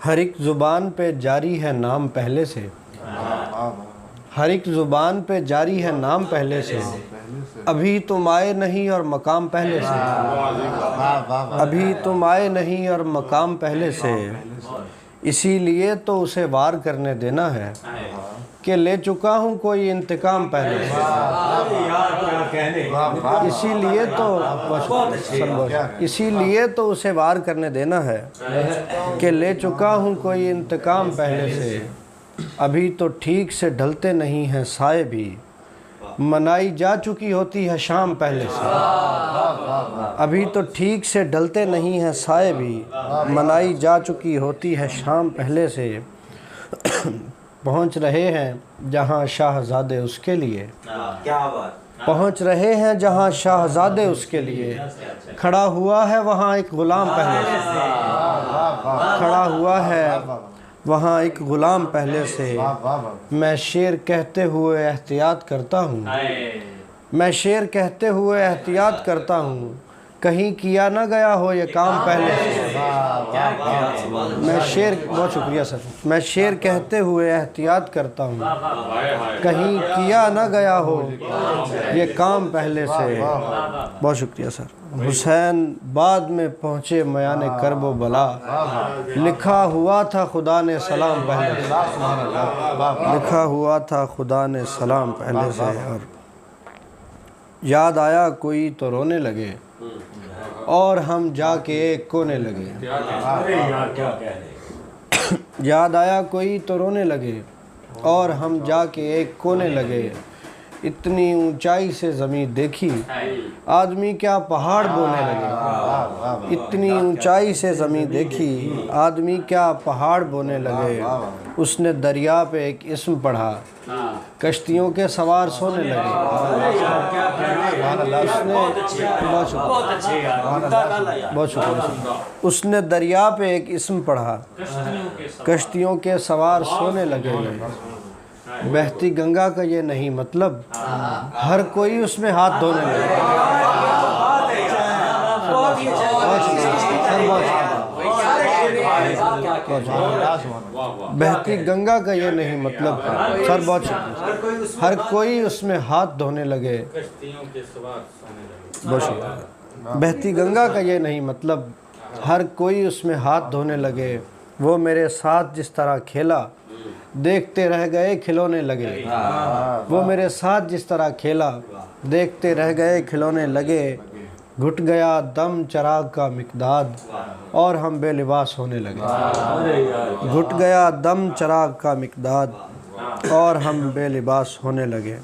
ہر ایک زبان پہ جاری ہے نام پہلے سے، ہر ایک زبان پہ جاری ہے نام پہلے سے، ابھی تم آئے نہیں اور مقام پہلے سے، ابھی تم آئے نہیں اور مقام پہلے سے، اسی لیے تو اسے وار کرنے دینا ہے کہ لے چکا ہوں کوئی انتقام پہلے سے، اسی لیے تو اسے وار کرنے دینا ہے کہ لے چکا ہوں کوئی انتقام پہلے سے، ابھی تو ٹھیک سے ڈھلتے نہیں ہیں سائے بھی، منائی جا چکی ہوتی ہے شام پہلے سے، ابھی تو ٹھیک سے ڈھلتے نہیں ہیں سائے بھی، منائی جا چکی ہوتی ہے شام پہلے سے، پہنچ رہے ہیں جہاں شاہزادے اس کے لیے، پہنچ رہے ہیں جہاں شاہزادے اس کے لیے، کھڑا ہوا ہے وہاں ایک غلام پہلے سے، کھڑا ہوا ہے وہاں ایک غلام پہلے سے، میں شعر کہتے ہوئے احتیاط کرتا ہوں، میں شعر کہتے ہوئے احتیاط کرتا ہوں، کہیں کیا نہ گیا ہو یہ کام پہلے سے، میں شعر بہت شکریہ سر، میں شعر کہتے ہوئے احتیاط کرتا ہوں، کہیں کیا نہ گیا ہو یہ کام پہلے سے، بہت شکریہ سر۔ حسین بعد میں پہنچے میان کرب و بلا، لکھا ہوا تھا خدا نے سلام پہلے سے، لکھا ہوا تھا خدا نے سلام پہلے سے، اور یاد آیا کوئی تو رونے لگے اور ہم جا کے ایک کونے لگے، یاد آیا کوئی تو رونے لگے اور ہم جا کے ایک کونے لگے، اتنی اونچائی سے زمین دیکھی آدمی کیا پہاڑ بونے لگے، اتنی اونچائی سے زمین دیکھی آدمی کیا پہاڑ بونے لگے، اس نے دریا پہ ایک اسم پڑھا کشتیوں کے سوار سونے لگے، اس نے دریا پہ ایک اسم پڑھا کشتیوں کے سوار سونے لگے، بہتی گنگا کا یہ نہیں مطلب ہر کوئی اس میں ہاتھ دھونے لگے، بہتی گنگا کا یہ نہیں مطلب سر، بہت شکریہ، ہر کوئی اس میں ہاتھ دھونے لگے، بہت شکریہ، بہتی گنگا کا یہ نہیں مطلب ہر کوئی اس میں ہاتھ دھونے لگے، وہ میرے ساتھ جس طرح کھیلا دیکھتے رہ گئے کھلونے لگے، وہ میرے ساتھ جس طرح کھیلا دیکھتے رہ گئے کھلونے لگے، گھٹ گیا دم چراغ کا مقداد اور ہم بے لباس ہونے لگے، گھٹ گیا دم چراغ کا مقداد اور ہم بے لباس ہونے لگے۔